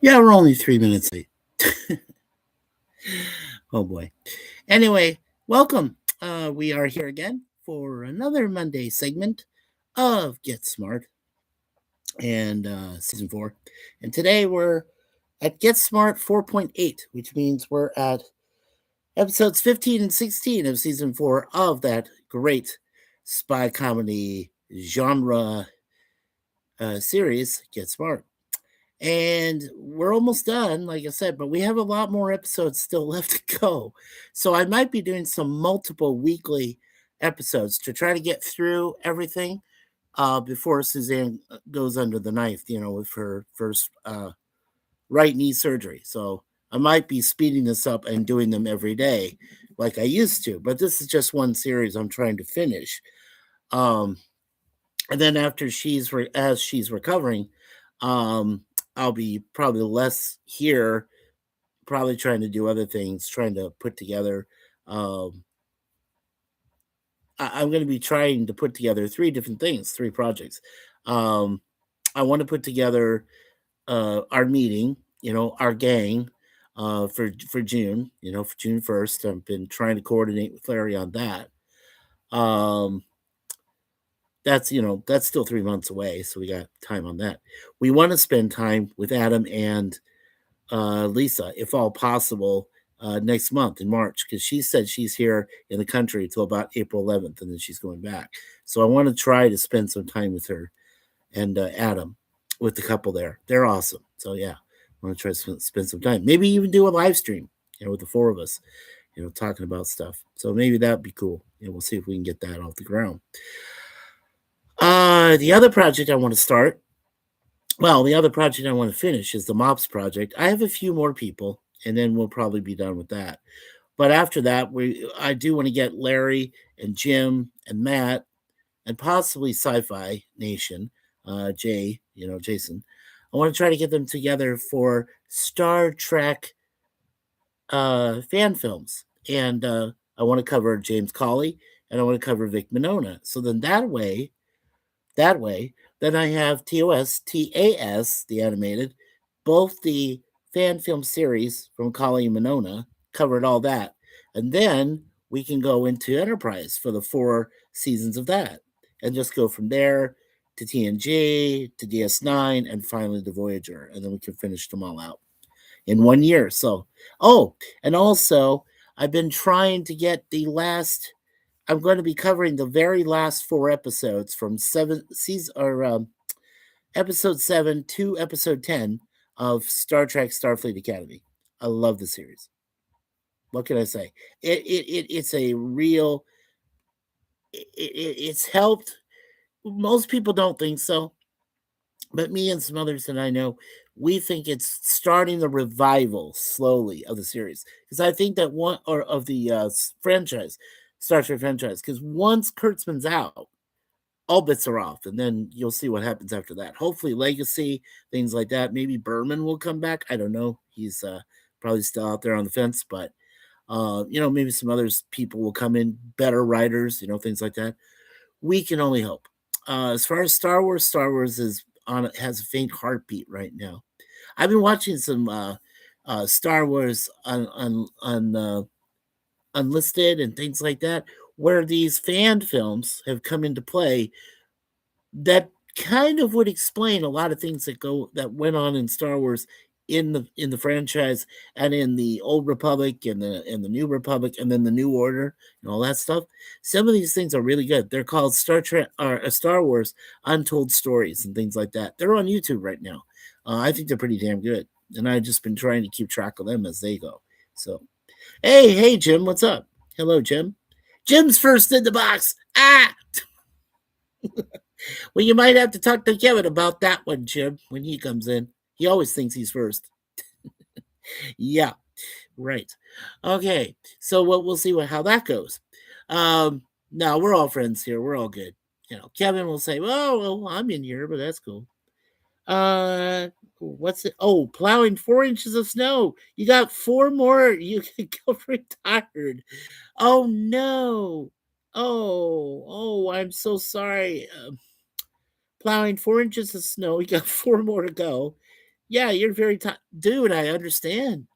Yeah, we're only 3 minutes late. Oh boy. Anyway, welcome. We are here again for another Monday segment of Get Smart and season 4. And today we're at Get Smart 4.8, which means we're at episodes 15 and 16 of season 4 of that great spy comedy genre series, Get Smart. And we're almost done, like I said, but we have a lot more episodes still left to go. So I might be doing some multiple weekly episodes to try to get through everything before Suzanne goes under the knife, with her first right knee surgery. So I might be speeding this up and doing them every day like I used to, but this is just one series I'm trying to finish. Um, and then after as she's recovering, um, I'll be probably less here, probably trying to do other things, trying to put together. Um, I'm going to be trying to put together three different things, three projects. Um, I want to put together our meeting, our gang for June, for June 1st. I've been trying to coordinate with Larry on that. Um, that's still 3 months away, so we got time on that. We want to spend time with Adam and Lisa, if all possible, next month in March, because she said she's here in the country until about April 11th, and then she's going back. So I want to try to spend some time with her and Adam, with the couple there. They're awesome. So yeah, I want to try to spend some time. Maybe even do a live stream, with the four of us, talking about stuff. So maybe that'd be cool. We'll see if we can get that off the ground. The other project I want to start, well, the other project I want to finish is the MOPS project. I have a few more people, and then we'll probably be done with that. But after that, I do want to get Larry and Jim and Matt and possibly Sci-Fi Nation, Jason. I want to try to get them together for Star Trek fan films, and I want to cover James Cawley and I want to cover Vic Minona. So then that way, then I have TAS, the animated, both the fan film series from Kali and Minona, covered all that. And then we can go into Enterprise for the 4 seasons of that and just go from there to TNG, to DS9, and finally to Voyager. And then we can finish them all out in 1 year. So, and also, I've been trying to get the last I'm going to be covering the very last 4 episodes from episode 7 to episode 10 of Star Trek Starfleet Academy. I love the series. What can I say? It's a real. It's helped. Most people don't think so, but me and some others that I know, we think it's starting the revival slowly of the series, because I think that one or of the franchise, Star Trek franchise, because once Kurtzman's out, all bets are off, and then you'll see what happens after that. Hopefully, Legacy, things like that. Maybe Berman will come back. I don't know. He's probably still out there on the fence, but maybe some others people will come in, better writers, things like that. We can only hope. As far as Star Wars has a faint heartbeat right now. I've been watching some Star Wars on Unlisted and things like that, where these fan films have come into play that kind of would explain a lot of things that went on in Star Wars in the franchise and in the Old Republic and the New Republic and then the New Order and all that stuff. Some of these things are really good. They're called Star Trek or Star Wars Untold Stories and things like that. They're on YouTube right now. I think they're pretty damn good, and I've just been trying to keep track of them as they go. So, hey, Jim, what's up? Hello, Jim. Jim's first in the box. Ah, well, you might have to talk to Kevin about that one, Jim, when he comes in. He always thinks he's first. Yeah, right. Okay, so we'll see how that goes. No, we're all friends here. We're all good. Kevin will say, well, I'm in here, but that's cool. What's it? Oh, plowing 4 inches of snow. You got 4 more. You can go retired. Oh no. Oh, I'm so sorry. Plowing 4 inches of snow. You got 4 more to go. Yeah, you're very dude, I understand.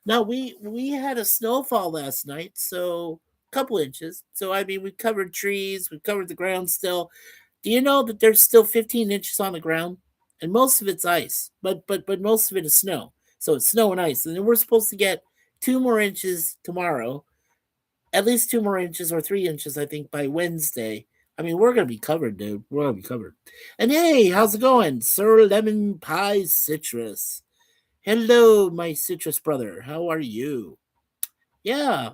No, we had a snowfall last night, so a couple inches. So I mean, we covered trees, we covered the ground still. Do you know that there's still 15 inches on the ground, and most of it's ice, but most of it is snow. So it's snow and ice, and then we're supposed to get 2 more inches tomorrow, at least 2 more inches or 3 inches, I think, by Wednesday. I mean, we're gonna be covered, dude. We're gonna be covered. And hey, how's it going, Sir Lemon Pie Citrus? Hello, my citrus brother. How are you? Yeah,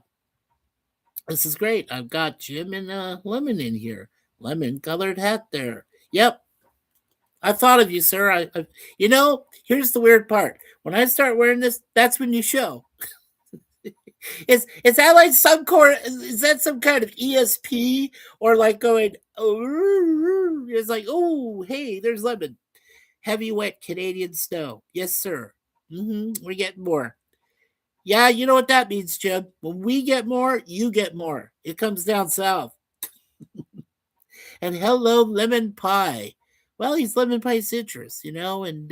this is great. I've got Jim and Lemon in here. Lemon colored hat there. Yep, I thought of you, sir. Here's the weird part. When I start wearing this, that's when you show. Is that like some core? Is that some kind of ESP or like going? Oh, it's like, oh, hey, there's Lemon. Heavy wet Canadian snow. Yes, sir. We're getting more. Yeah, you know what that means, Jim. When we get more, you get more. It comes down south. And hello, lemon pie. Well, he's lemon pie citrus, and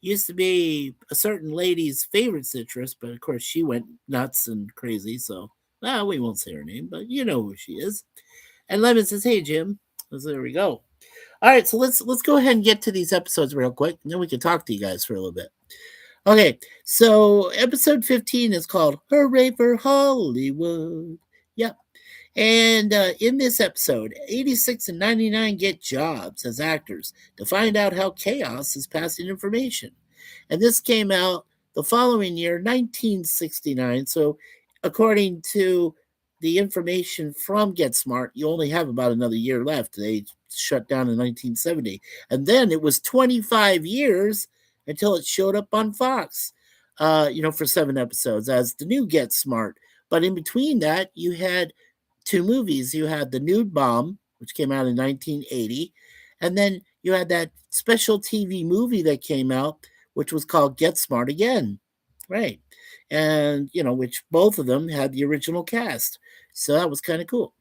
used to be a certain lady's favorite citrus, but of course she went nuts and crazy. So, well, we won't say her name, but you know who she is. And Lemon says, "Hey, Jim." So there we go. All right, so let's go ahead and get to these episodes real quick, and then we can talk to you guys for a little bit. Okay, so episode 15 is called Hurray for Hollywood. Yep. And in this episode, 86 and 99 get jobs as actors to find out how chaos is passing information. And this came out the following year, 1969. So, according to the information from Get Smart, you only have about another year left. They shut down in 1970. And then it was 25 years until it showed up on Fox, for 7 episodes as the new Get Smart. But in between that, you had two movies. You had The Nude Bomb, which came out in 1980, and then you had that special TV movie that came out, which was called Get Smart Again. Right. And, which both of them had the original cast. So that was kind of cool.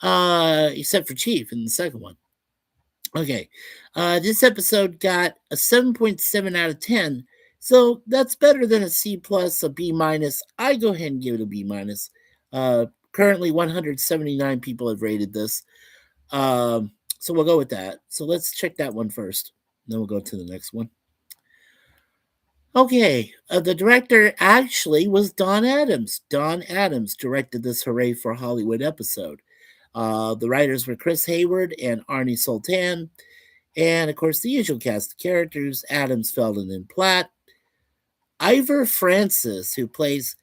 Except for Chief in the second one. Okay. This episode got a 7.7 out of 10. So that's better than a C plus, a B minus. I go ahead and give it a B minus. Currently, 179 people have rated this. So we'll go with that. So let's check that one first. Then we'll go to the next one. Okay, the director actually was Don Adams. Don Adams directed this Hurray for Hollywood episode. The writers were Chris Hayward and Arnie Sultan. And of course, the usual cast of characters: Adams, Feldon, and Platt. Ivor Francis, who plays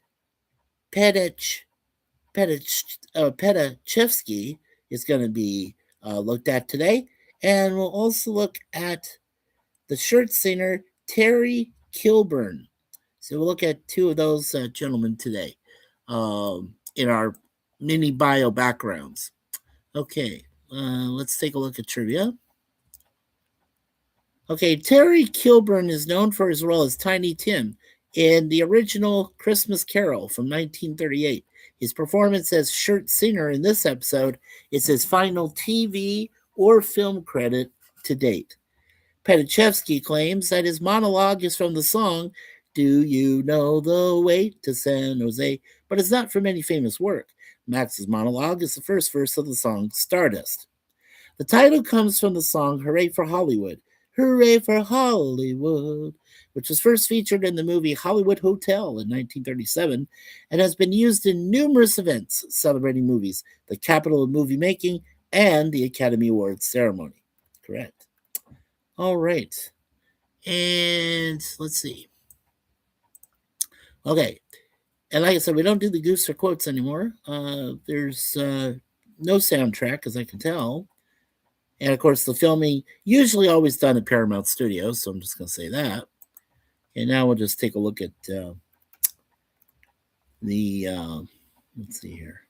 Petachevsky, is going to be looked at today. And we'll also look at the shirt singer, Terry Kilburn. So we'll look at two of those gentlemen today in our mini bio backgrounds. Okay, let's take a look at trivia. Okay, Terry Kilburn is known for his role as Tiny Tim in the original Christmas Carol from 1938. His performance as shirt singer in this episode is his final TV or film credit to date. Petachevsky claims that his monologue is from the song Do You Know the Way to San Jose, but it's not from any famous work. Max's monologue is the first verse of the song Stardust. The title comes from the song Hurray for Hollywood, Hurray for Hollywood, which was first featured in the movie Hollywood Hotel in 1937 and has been used in numerous events celebrating movies, the capital of movie making, and the Academy Awards ceremony. Correct. All right. And let's see. Okay. And like I said, we don't do the goose or quotes anymore. There's no soundtrack, as I can tell. And of course, the filming usually always done at Paramount Studios, so I'm just going to say that. And now we'll just take a look at let's see here.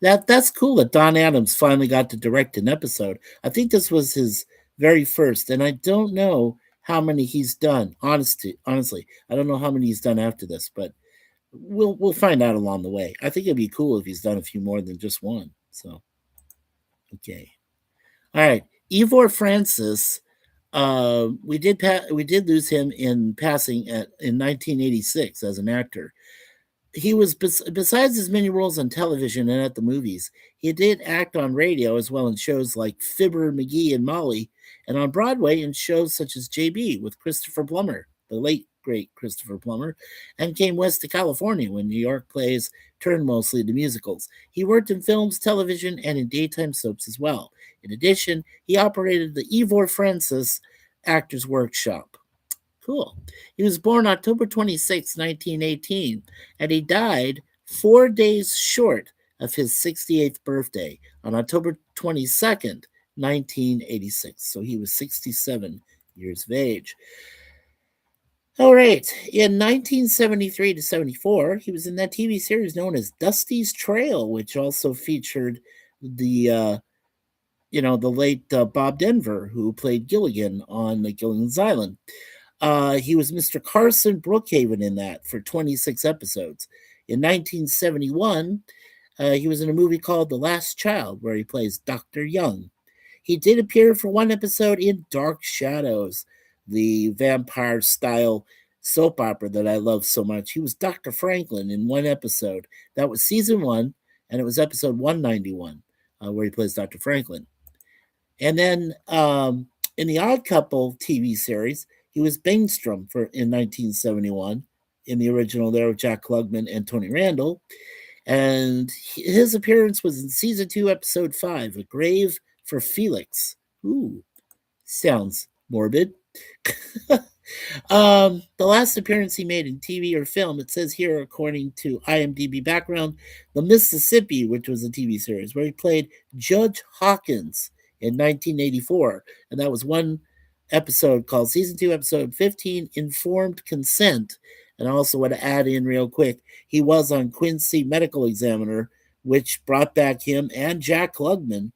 That's cool that Don Adams finally got to direct an episode. I think this was his very first, and I don't know how many he's done. Honestly, I don't know how many he's done after this, but we'll find out along the way. I think it'd be cool if he's done a few more than just one. So, okay. All right. Ivor Francis We did lose him in passing in 1986 as an actor. He was besides his many roles on television and at the movies, he did act on radio as well in shows like Fibber McGee and Molly, and on Broadway in shows such as JB with Christopher Plummer, the late great Christopher Plummer, and came west to California when New York plays turned mostly to musicals. He worked in films, television, and in daytime soaps as well. In addition, he operated the Ivor Francis Actors Workshop. Cool. He was born October 26, 1918, and he died 4 days short of his 68th birthday on October 22nd, 1986. So he was 67 years of age. All right. In 1973 to 74, he was in that TV series known as Dusty's Trail, which also featured the late Bob Denver, who played Gilligan on Gilligan's Island. He was Mr. Carson Brookhaven in that for 26 episodes. In 1971, he was in a movie called The Last Child, where he plays Dr. Young. He did appear for one episode in Dark Shadows, the vampire style soap opera that I love so much. He was Dr. Franklin in one episode. That was season one, and it was episode 191, where he plays Dr. Franklin. And then in the Odd Couple TV series, he was Bingstrom in 1971 in the original there with Jack Klugman and Tony Randall. And his appearance was in season 2, episode 5, A Grave for Felix. Ooh, sounds morbid. The last appearance he made in TV or film, it says here, according to IMDb background, The Mississippi, which was a TV series, where he played Judge Hawkins in 1984. And that was one episode called Season 2, Episode 15, Informed Consent. And I also want to add in real quick, he was on Quincy Medical Examiner, which brought back him and Jack Klugman.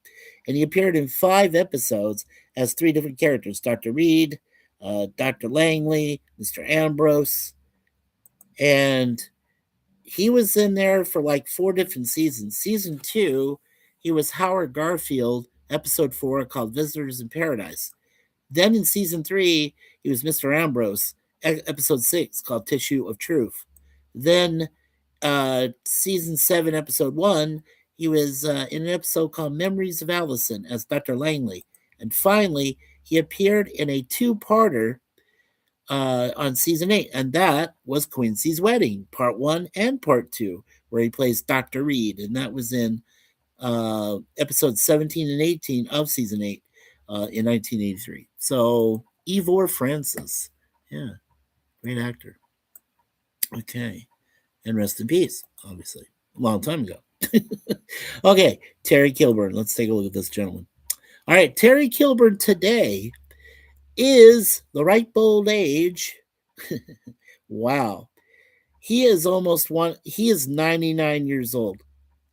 And he appeared in 5 episodes as 3 different characters, Dr. Reed, Dr. Langley, Mr. Ambrose. And he was in there for like 4 different seasons. Season 2, he was Howard Garfield, episode 4, called Visitors in Paradise. Then in season 3, he was Mr. Ambrose, episode 6, called Tissue of Truth. Then season 7, episode 1, he was in an episode called Memories of Allison as Dr. Langley. And finally, he appeared in a 2-parter on season 8, and that was Quincy's Wedding, part 1 and part 2, where he plays Dr. Reed, and that was in episodes 17 and 18 of season 8 in 1983. So, Ivor Francis. Yeah, great actor. Okay. And rest in peace, obviously. A long time ago. Okay, Terry Kilburn. Let's take a look at this gentleman. All right, Terry Kilburn today is the ripe old age. Wow. He is 99 years old.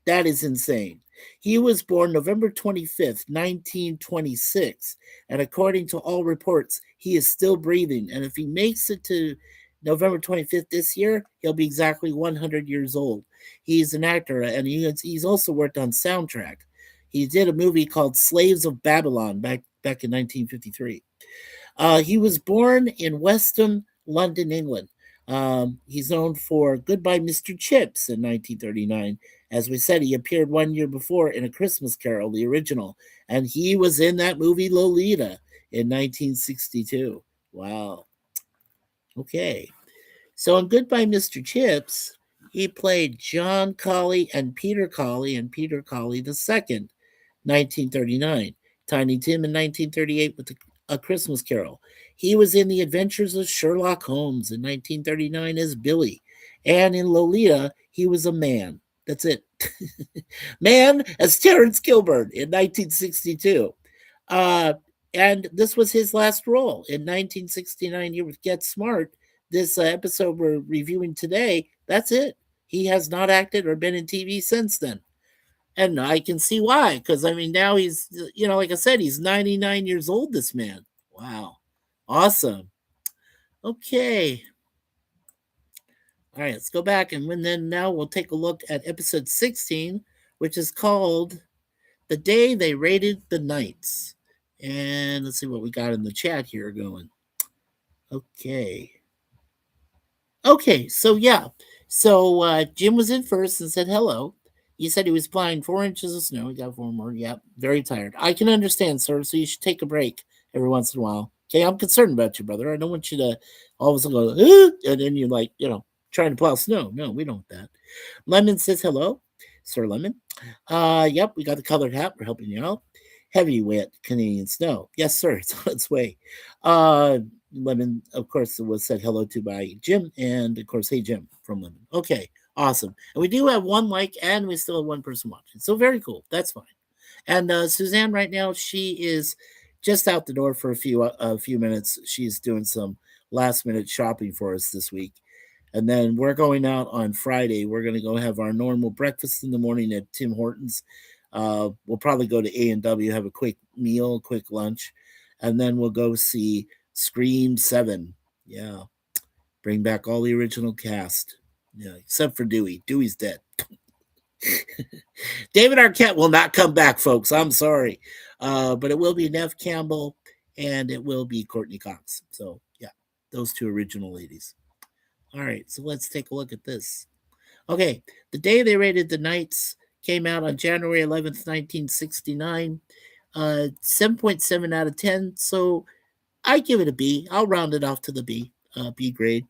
That is insane. He was born November 25th, 1926. And according to all reports, he is still breathing. And if he makes it to November 25th this year, he'll be exactly 100 years old. He's an actor, and he's also worked on soundtrack. He did a movie called Slaves of Babylon back in 1953. He was born in Westham, London, England. He's known for Goodbye, Mr. Chips in 1939. As we said, he appeared 1 year before in A Christmas Carol, the original, and he was in that movie Lolita in 1962. Wow. Okay. So in Goodbye, Mr. Chips, he played John Colley and Peter Colley II, 1939. Tiny Tim in 1938 with A Christmas Carol. He was in The Adventures of Sherlock Holmes in 1939 as Billy. And in Lolita, he was a man. That's it. Man as Terrence Kilburn in 1962. And this was his last role. In 1969, here with Get Smart, this episode we're reviewing today, that's it. He has not acted or been in TV since then. And I can see why, because I mean, now he's, like I said, he's 99 years old, this man. Wow. Awesome. Okay. All right, let's go back. And then now we'll take a look at episode 16, which is called The Day They Raided the Knights. And let's see what we got in the chat here going. Okay. Okay, so yeah. So Jim was in first and said hello. He said he was flying 4 inches of snow. He got 4 more. Yep, very tired. I can understand, sir. So you should take a break every once in a while. Okay, I'm concerned about you, brother. I don't want you to all of a sudden go, and then you're like, trying to plow snow. No, we don't want that. Lemon says hello, Sir Lemon. Yep, we got the colored hat. We're helping you out. Heavy wet Canadian snow. Yes, sir. It's on its way. Lemon, of course, was said hello to by Jim, and of course, hey Jim from Lemon. Okay, awesome. And we do have one like, and we still have one person watching. So very cool. That's fine. And Suzanne, right now, she is just out the door for a few minutes. She's doing some last minute shopping for us this week. And then we're going out on Friday. We're going to go have our normal breakfast in the morning at Tim Hortons. We'll probably go to A&W, have a quick meal, quick lunch, and then we'll go see Scream 7. Yeah. Bring back all the original cast. Yeah, except for Dewey. Dewey's dead. David Arquette will not come back, folks. I'm sorry. But it will be Neve Campbell and it will be Courtney Cox. So, yeah, those two original ladies. All right, so let's take a look at this. Okay, The Day They Raided the Knights came out on January 11th, 1969. 7.7 out of 10. So I give it a B. I'll round it off to the B grade.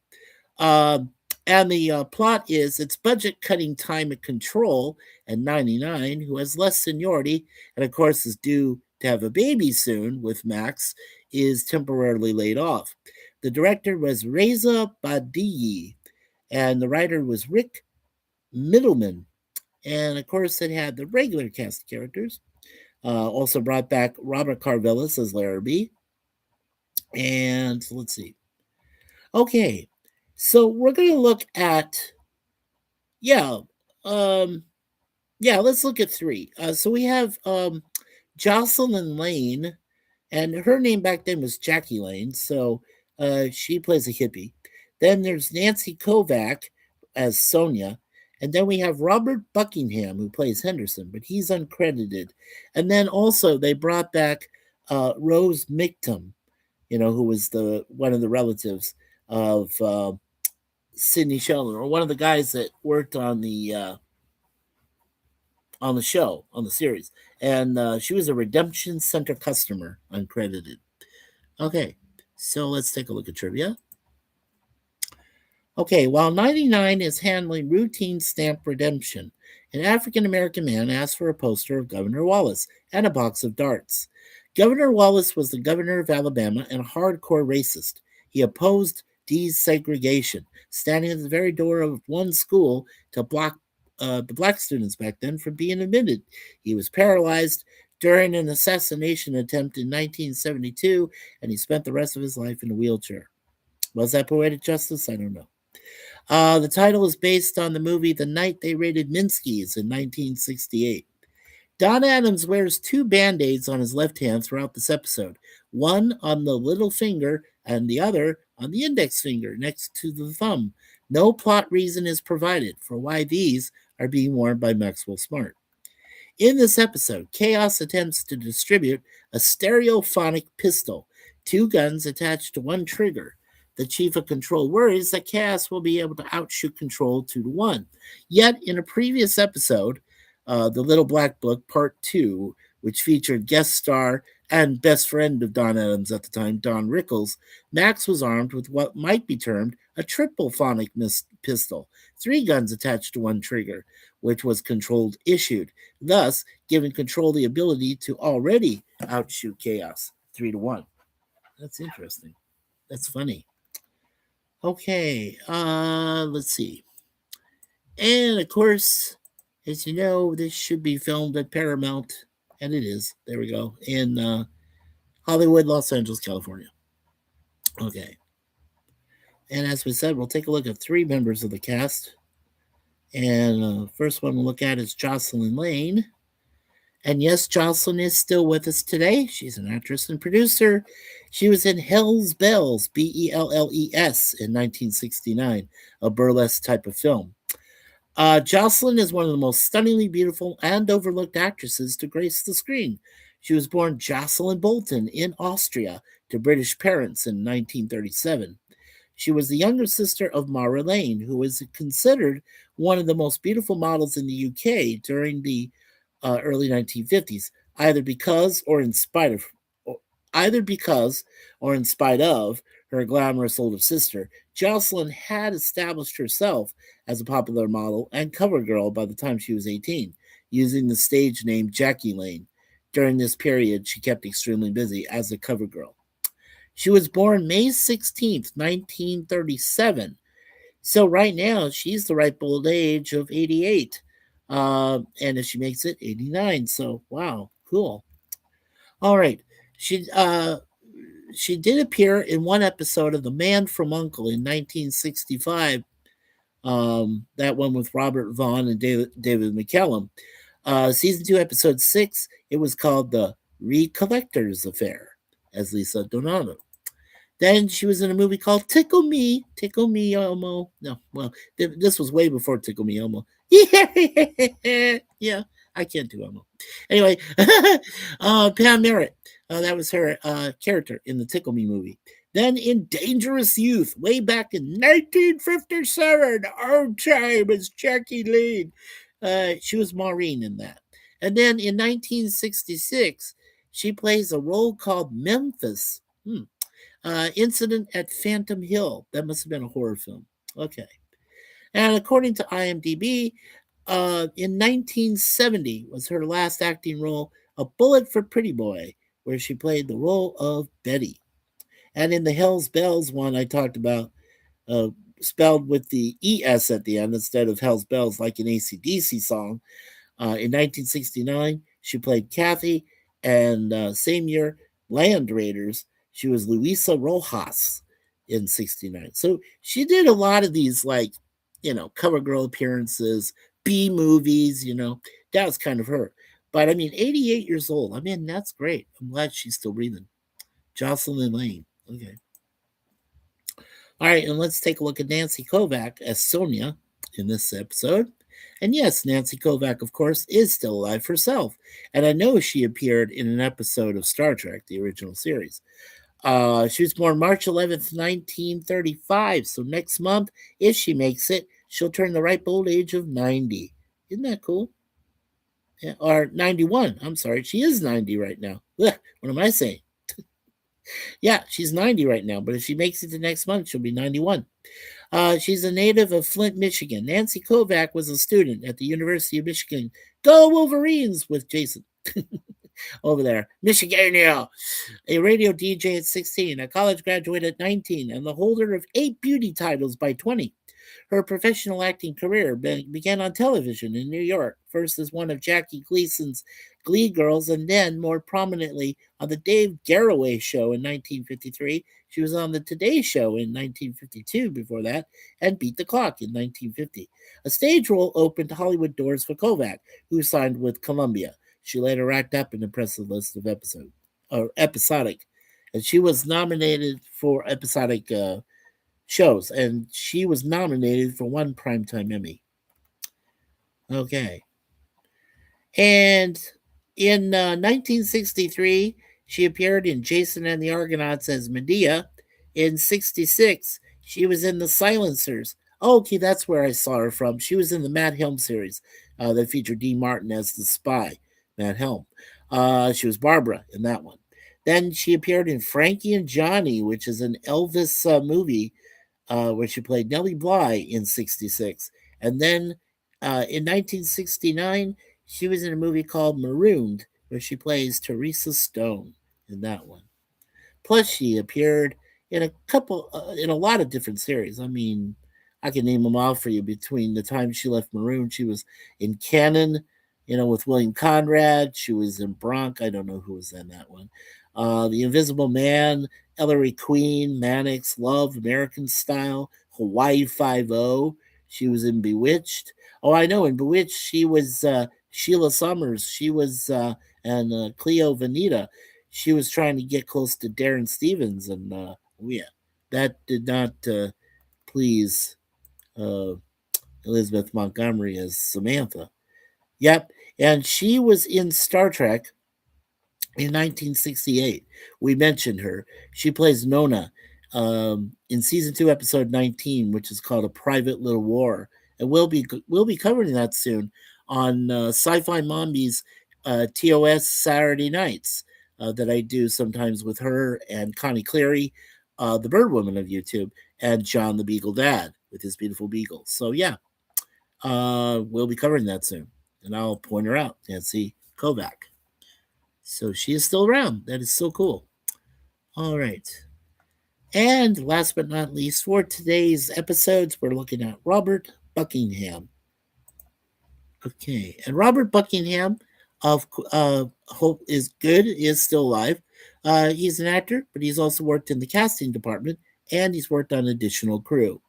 And the plot is it's budget cutting time at Control at 99, who has less seniority and, of course, is due to have a baby soon with Max, is temporarily laid off. The director was Reza Badiyi, and the writer was Rick Middleman. And, of course, it had the regular cast of characters. Also brought back Robert Carvelis as Larrabee. And let's see. Okay, so we're going to look at, let's look at three. So we have Jocelyn Lane, and her name back then was Jackie Lane, so she plays a hippie. Then there's Nancy Kovac as Sonia, and then we have Robert Buckingham, who plays Henderson, but he's uncredited. And then also they brought back Rose Mictum, who was one of the relatives of Sidney Sheldon, or one of the guys that worked on the show, on the series. And she was a Redemption Center customer, uncredited. Okay, so let's take a look at trivia. Okay, while 99 is handling routine stamp redemption, an African American man asked for a poster of Governor Wallace and a box of darts. Governor Wallace was the governor of Alabama and a hardcore racist. He opposed desegregation, standing at the very door of one school to block the black students back then from being admitted. He was paralyzed during an assassination attempt in 1972, and he spent the rest of his life in a wheelchair. Was that poetic justice? I don't know. The title is based on the movie The Night They Raided Minsky's in 1968. Don Adams wears two Band-Aids on his left hand throughout this episode, one on the little finger and the other on the index finger next to the thumb. No plot reason is provided for why these are being worn by Maxwell Smart. In this episode, Chaos attempts to distribute a stereophonic pistol, two guns attached to one trigger. The chief of Control worries that Chaos will be able to outshoot Control 2-1. Yet, in a previous episode, The Little Black Book Part 2, which featured guest star and best friend of Don Adams at the time, Don Rickles, Max was armed with what might be termed a triple phonic pistol, three guns attached to one trigger, which was Controlled issued, thus giving Control the ability to already outshoot Chaos 3-1. That's interesting. That's funny. Okay, let's see. And of course, as you know, this should be filmed at Paramount, and it is. There we go, in Hollywood, Los Angeles, California. Okay. And as we said, we'll take a look at three members of the cast. And first one we'll look at is Jocelyn Lane. And yes, Jocelyn is still with us today. She's an actress and producer. She was in Hell's Bells, Belles, in 1969, a burlesque type of film. Jocelyn is one of the most stunningly beautiful and overlooked actresses to grace the screen. She was born Jocelyn Bolton in Austria to British parents in 1937. She was the younger sister of Mara Lane, who was considered one of the most beautiful models in the UK during the early 1950s, either because or in spite of, or, either because or in spite of her glamorous older sister. Jocelyn had established herself as a popular model and cover girl by the time she was 18, using the stage name Jackie Lane. During this period, she kept extremely busy as a cover girl. She was born May 16th, 1937. So right now, she's the ripe old age of 88. And if she makes it, 89. So, wow, cool. All right. She, uh, she did appear in one episode of The Man from Uncle in 1965. That one with Robert Vaughn and David McCallum. Season 2, episode 6, it was called The Recollectors Affair, as Lisa Donato. Then she was in a movie called Tickle Me Elmo. No, well, this was way before Tickle Me Elmo. Yeah, I can't do Elmo. Anyway, Pam Merritt. That was her character in the Tickle Me movie. Then in Dangerous Youth, way back in 1957, our time as Jackie Lane. She was Maureen in that. And then in 1966, she plays a role called Memphis. Incident at Phantom Hill. That must have been a horror film. Okay. And according to IMDb, in 1970 was her last acting role, A Bullet for Pretty Boy, where she played the role of Betty. And in the Hell's Bells one I talked about, uh, spelled with the ES at the end instead of Hell's Bells, like an AC/DC song, in 1969, she played Kathy, and same year, Land Raiders, she was Luisa Rojas in 69. So she did a lot of these, like, cover girl appearances, B movies, that was kind of her. But I mean, 88 years old. I mean, that's great. I'm glad she's still breathing. Jocelyn Lane. Okay. All right, and let's take a look at Nancy Kovac as Sonia in this episode. And yes, Nancy Kovac, of course, is still alive herself. And I know she appeared in an episode of Star Trek, the original series. She was born March 11th, 1935. So next month, if she makes it, she'll turn the ripe old age of 90. Isn't that cool? Yeah, or 91. I'm sorry. She is 90 right now. Ugh, what am I saying? Yeah, she's 90 right now. But if she makes it to next month, she'll be 91. She's a native of Flint, Michigan. Nancy Kovac was a student at the University of Michigan. Go Wolverines with Jason over there. Michigania. A radio DJ at 16, a college graduate at 19, and the holder of 8 beauty titles by 20. Her professional acting career began on television in New York, first as one of Jackie Gleason's Glee Girls, and then more prominently on the Dave Garroway Show in 1953. She was on the Today Show in 1952 before that, and Beat the Clock in 1950. A stage role opened Hollywood doors for Kovac, who signed with Columbia. She later racked up an impressive list of episodic, and she was nominated for episodic shows, and she was nominated for 1 Primetime Emmy. Okay. And in 1963, she appeared in Jason and the Argonauts as Medea. In 66, she was in The Silencers. Oh, okay, that's where I saw her from. She was in the Matt Helm series that featured Dean Martin as the spy, Matt Helm. She was Barbara in that one. Then she appeared in Frankie and Johnny, which is an Elvis movie where she played Nellie Bly in 66. And then in 1969, she was in a movie called Marooned, where she plays Teresa Stone in that one. Plus, she appeared in in a lot of different series. I mean, I can name them all for you. Between the time she left Maroon, she was in Cannon, with William Conrad. She was in Bronx. I don't know who was in that one. The Invisible Man, Ellery Queen, Mannix, Love, American Style, Hawaii Five-O. She was in Bewitched. Oh, I know. In Bewitched, she was Sheila Summers. She was and Cleo Venita. She was trying to get close to Darren Stevens, and yeah, that did not please uh, Elizabeth Montgomery as Samantha. Yep, and she was in Star Trek in 1968. We mentioned her. She plays Nona in season 2, episode 19, which is called "A Private Little War," and we'll be covering that soon on Sci-Fi Mombi's TOS Saturday nights that I do sometimes with her and Connie Cleary, the Bird Woman of YouTube, and John the Beagle Dad with his beautiful beagle. So yeah, we'll be covering that soon, and I'll point her out, Nancy Kovac. So she is still around. That is so cool. All right. And last but not least, for today's episodes, we're looking at Robert Buckingham. Okay. And Robert Buckingham of Hope is Good is still alive. He's an actor, but he's also worked in the casting department and he's worked on additional crew.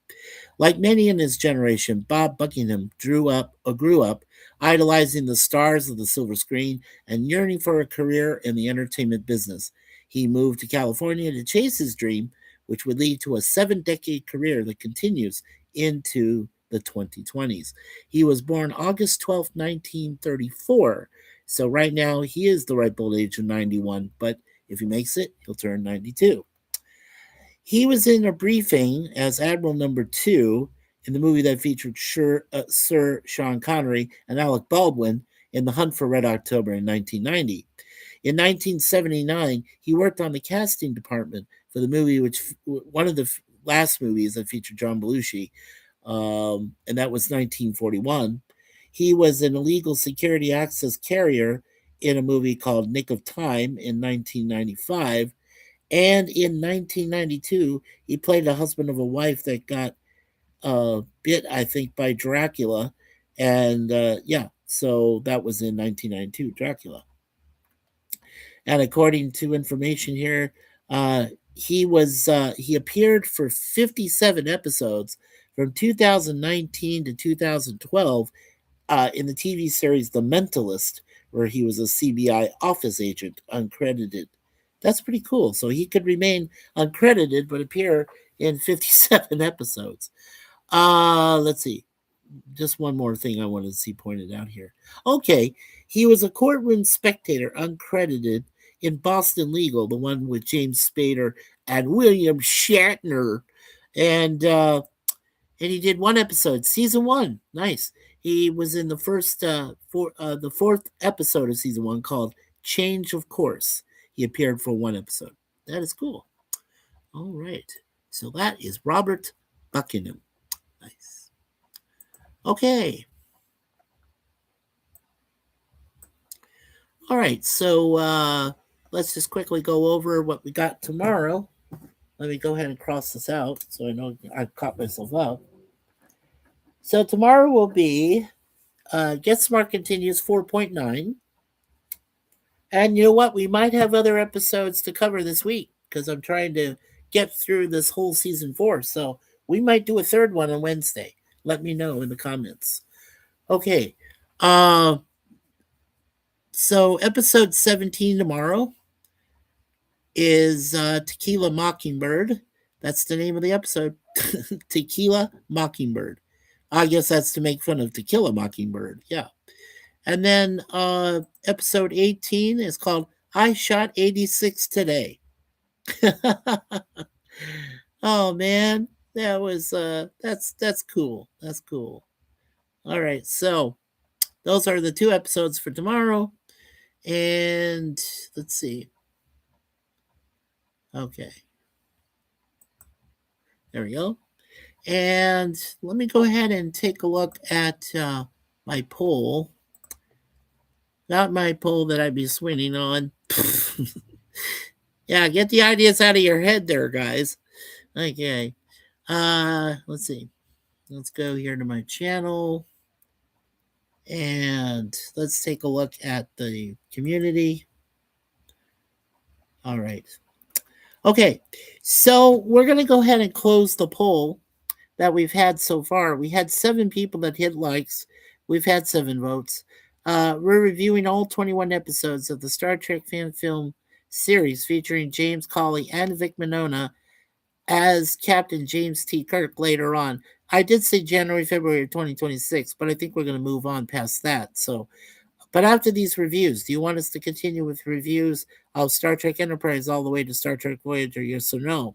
Like many in his generation, Bob Buckingham grew up idolizing the stars of the silver screen and yearning for a career in the entertainment business. He moved to California to chase his dream, which would lead to a 7-decade career that continues into the 2020s. He was born August 12th, 1934. So right now he is the ripe old age of 91, but if he makes it, he'll turn 92. He was in a briefing as Admiral Number Two in the movie that featured Sir Sean Connery and Alec Baldwin in The Hunt for Red October in 1990. In 1979, he worked on the casting department for the movie, which one of the last movies that featured John Belushi, and that was 1941. He was an illegal security access carrier in a movie called Nick of Time in 1995. And in 1992, he played the husband of a wife that got bit, I think, by Dracula. And yeah, so that was in 1992, Dracula. And according to information here, he appeared for 57 episodes from 2019 to 2012 in the TV series The Mentalist, where he was a CBI office agent, uncredited. That's pretty cool. So he could remain uncredited but appear in 57 episodes. Let's see. Just one more thing I wanted to see pointed out here. Okay, he was a courtroom spectator, uncredited, in Boston Legal, the one with James Spader and William Shatner, and he did one episode, season 1. Nice. He was in the the 4th episode of season 1 called "Change of Course." He appeared for one episode. That is cool. All right. So that is Robert Buckingham. Nice. Okay. All right. So let's just quickly go over what we got tomorrow. Let me go ahead and cross this out so I know I've caught myself up. So tomorrow will be Get Smart Continues 4.9. And you know what? We might have other episodes to cover this week because I'm trying to get through this whole season 4. So we might do a third one on Wednesday. Let me know in the comments. Okay. So episode 17 tomorrow is Tequila Mockingbird. That's the name of the episode. Tequila Mockingbird. I guess that's to make fun of To Kill a Mockingbird. Yeah. And then episode 18 is called I Shot 86 Today. Oh man, that was that's cool. That's cool. All right, so those are the 2 episodes for tomorrow. And let's see. Okay. There we go. And let me go ahead and take a look at my poll. Not my poll that I'd be swinging on. Yeah, get the ideas out of your head there, guys. Okay. Let's see. Let's go here to my channel. And let's take a look at the community. All right. Okay. So we're going to go ahead and close the poll that we've had so far. We had 7 people that hit likes. We've had 7 votes. We're reviewing all 21 episodes of the Star Trek fan film series featuring James Cawley and Vic Mignogna as Captain James T. Kirk later on. I did say January, February of 2026, but I think we're going to move on past that. So But after these reviews, do you want us to continue with reviews of Star Trek Enterprise all the way to Star Trek Voyager? Yes or no?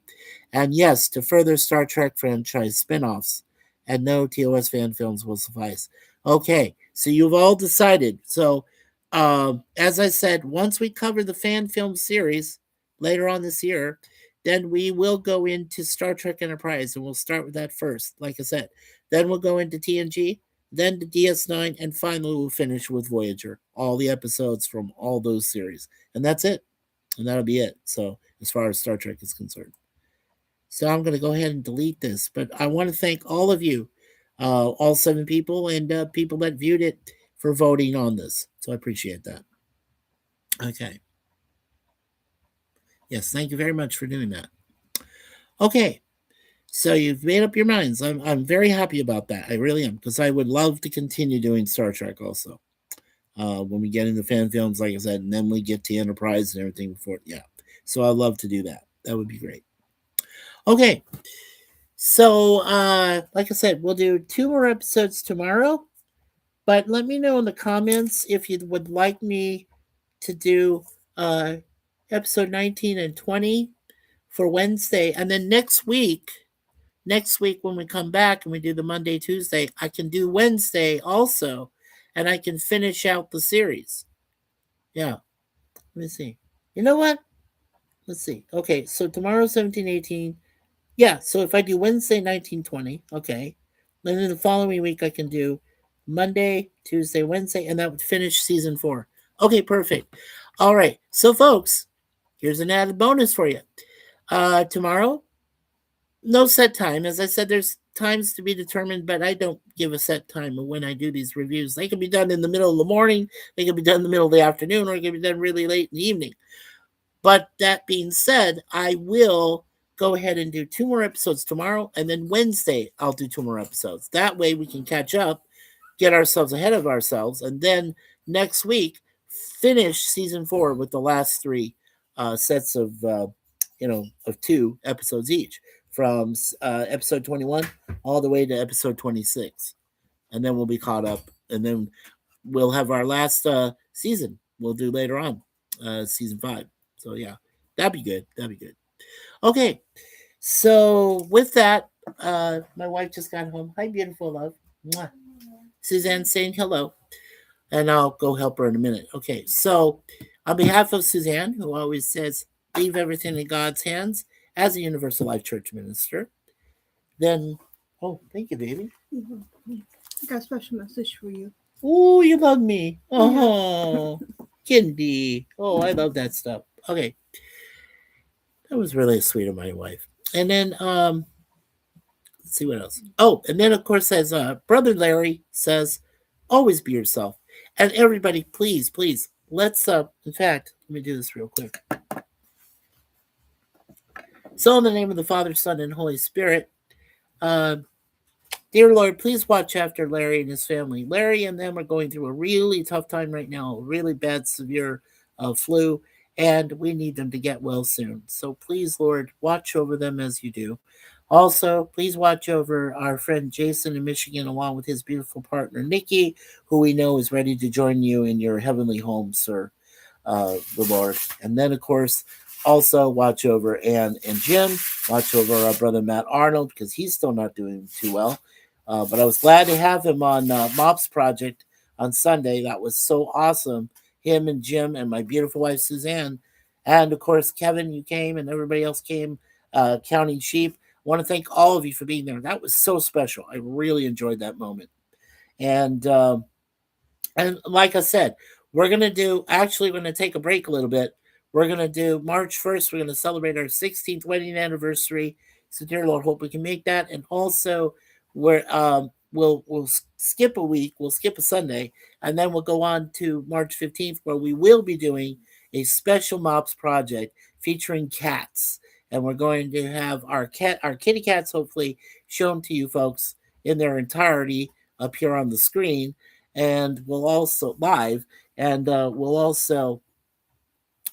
And yes, to further Star Trek franchise spin-offs. And no, TOS fan films will suffice. Okay, so you've all decided. So, as I said, once we cover the fan film series later on this year, then we will go into Star Trek Enterprise, and we'll start with that first, like I said. Then we'll go into TNG, then the DS9, and finally we'll finish with Voyager, all the episodes from all those series. And that's it. And that'll be it. So, as far as Star Trek is concerned. So, I'm going to go ahead and delete this. But I want to thank all of you, all 7 people, and people that viewed it for voting on this. So, I appreciate that. Okay. Yes, thank you very much for doing that. Okay. So you've made up your minds. I'm very happy about that. I really am, because I would love to continue doing Star Trek also. When we get into fan films, like I said, and then we get to Enterprise and everything before. Yeah. So I'd love to do that. That would be great. Okay. So like I said, we'll do 2 more episodes tomorrow. But let me know in the comments if you would like me to do episode 19 and 20 for Wednesday. And then next week when we come back and we do the Monday, Tuesday, I can do Wednesday also, and I can finish out the series. Yeah. Let me see. You know what? Let's see. Okay, so tomorrow 17, 18. Yeah, so if I do Wednesday 19, 20, okay. And then the following week I can do Monday, Tuesday, Wednesday, and that would finish season 4. Okay, perfect. All right. So folks, here's an added bonus for you. Tomorrow, no set time. As I said, there's times to be determined, but I don't give a set time of when I do these reviews. They can be done in the middle of the morning, they can be done in the middle of the afternoon, or they can be done really late in the evening. But that being said, I will go ahead and do 2 more episodes tomorrow, and then Wednesday I'll do 2 more episodes. That way we can catch up, get ourselves ahead of ourselves, and then next week finish season 4 with the last 3 sets of of 2 episodes each, from episode 21 all the way to episode 26, and then we'll be caught up, and then we'll have our last season we'll do later on, season 5. So yeah, that'd be good. Okay, so with that, my wife just got home. Hi, beautiful love. Mwah. Suzanne's saying hello, and I'll go help her in a minute. Okay, so on behalf of Suzanne, who always says, leave everything in God's hands as a Universal Life Church minister, then, oh, thank you, baby. I got a special message for you. Oh, you love me. Oh, Kindy. Oh, I love that stuff. Okay. That was really sweet of my wife. And then, let's see what else. Oh, and then, of course, as Brother Larry says, always be yourself. And everybody, please, let's, in fact, let me do this real quick. So in the name of the Father, Son, and Holy Spirit, dear Lord, please watch after Larry and his family. Larry and them are going through a really tough time right now, a really bad, severe flu, and we need them to get well soon. So please, Lord, watch over them as you do. Also, please watch over our friend Jason in Michigan, along with his beautiful partner, Nikki, who we know is ready to join you in your heavenly home, sir, the Lord. And then, of course, also watch over Ann and Jim. Watch over our brother Matt Arnold, because he's still not doing too well. But I was glad to have him on Mop's project on Sunday. That was so awesome. Him and Jim and my beautiful wife Suzanne. And of course, Kevin, you came, and everybody else came, counting sheep. I want to thank all of you for being there. That was so special. I really enjoyed that moment. And like I said, we're going to take a break a little bit. We're going to do March 1st. We're going to celebrate our 16th wedding anniversary. So, dear Lord, hope we can make that. And also, we'll skip a week. We'll skip a Sunday. And then we'll go on to March 15th, where we will be doing a special Mops project featuring cats. And we're going to have our kitty cats, hopefully, shown to you folks in their entirety up here on the screen. And we'll also live. And we'll also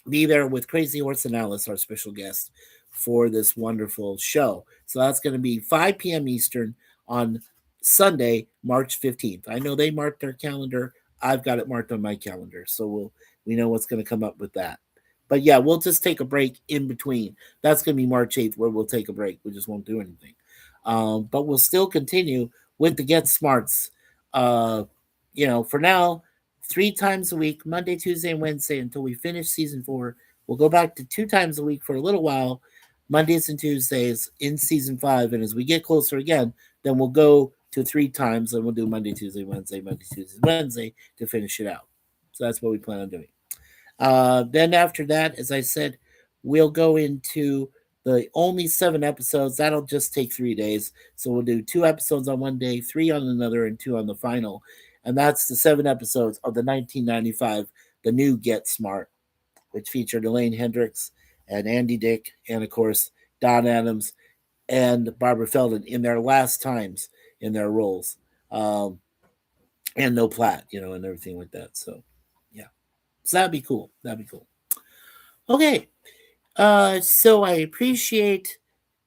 be there with Crazy Horse and Alice, our special guest, for this wonderful show. So that's going to be 5 p.m. Eastern on Sunday, March 15th. I know they marked their calendar. I've got it marked on my calendar, so we know what's going to come up with that. But yeah, we'll just take a break in between. That's going to be March 8th, where we'll take a break. We just won't do anything. But we'll still continue with the Get Smarts. Uh, for now, 3 times a week, Monday, Tuesday, and Wednesday, until we finish season 4. We'll go back to 2 times a week for a little while, Mondays and Tuesdays in season 5. And as we get closer again, then we'll go to 3 times, and we'll do Monday, Tuesday, Wednesday, Monday, Tuesday, Wednesday to finish it out. So that's what we plan on doing. Then after that, as I said, we'll go into the only 7 episodes. That'll just take 3 days. So we'll do 2 episodes on one day, 3 on another, and 2 on the final. And that's the 7 episodes of the 1995, the new Get Smart, which featured Elaine Hendricks and Andy Dick, and of course, Don Adams and Barbara Feldon in their last times in their roles. And no Platt, and everything like that. So, yeah. So that'd be cool. That'd be cool. Okay. So I appreciate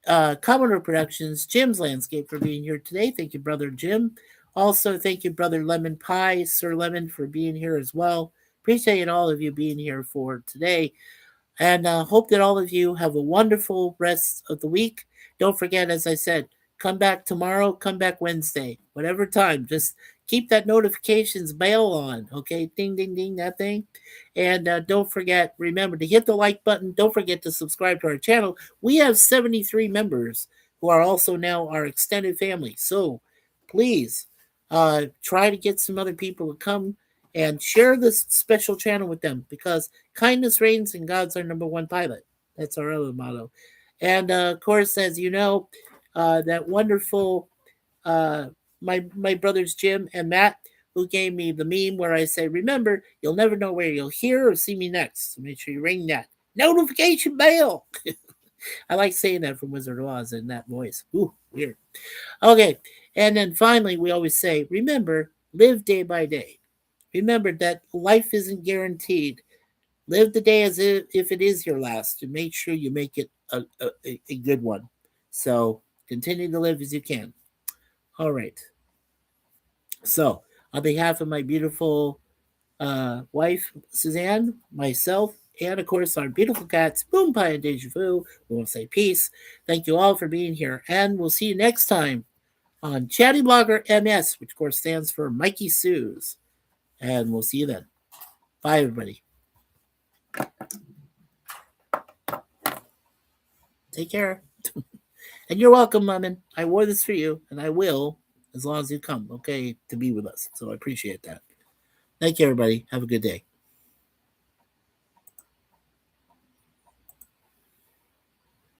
Commodore Productions, Jim's Landscape, for being here today. Thank you, Brother Jim. Also, thank you, Brother Lemon Pie, Sir Lemon, for being here as well. Appreciate all of you being here for today. And hope that all of you have a wonderful rest of the week. Don't forget, as I said, come back tomorrow, come back Wednesday, whatever time. Just keep that notifications bell on, okay? Ding, ding, ding, that thing. And don't forget, remember to hit the like button. Don't forget to subscribe to our channel. We have 73 members who are also now our extended family. So please try to get some other people to come and share this special channel with them, because kindness reigns and God's our number one pilot. That's our other motto. And of course, as you know, that wonderful my brothers Jim and Matt, who gave me the meme where I say, remember, you'll never know where you'll hear or see me next. So make sure you ring that notification bell. I like saying that from Wizard of Oz in that voice. Ooh, weird. Okay. And then finally, we always say, remember, live day by day. Remember that life isn't guaranteed. Live the day as if it is your last, and make sure you make it a good one. So continue to live as you can. All right. So, on behalf of my beautiful wife, Suzanne, myself, and of course our beautiful cats, Boom Pie and Deja Vu, we want to say peace. Thank you all for being here, and we'll see you next time on ChattyBloggerMS, which of course stands for Mikey Sue's. And we'll see you then. Bye, everybody. Take care. And you're welcome, Lemon. I wore this for you, and I will, as long as you come, okay, to be with us. So I appreciate that. Thank you, everybody. Have a good day.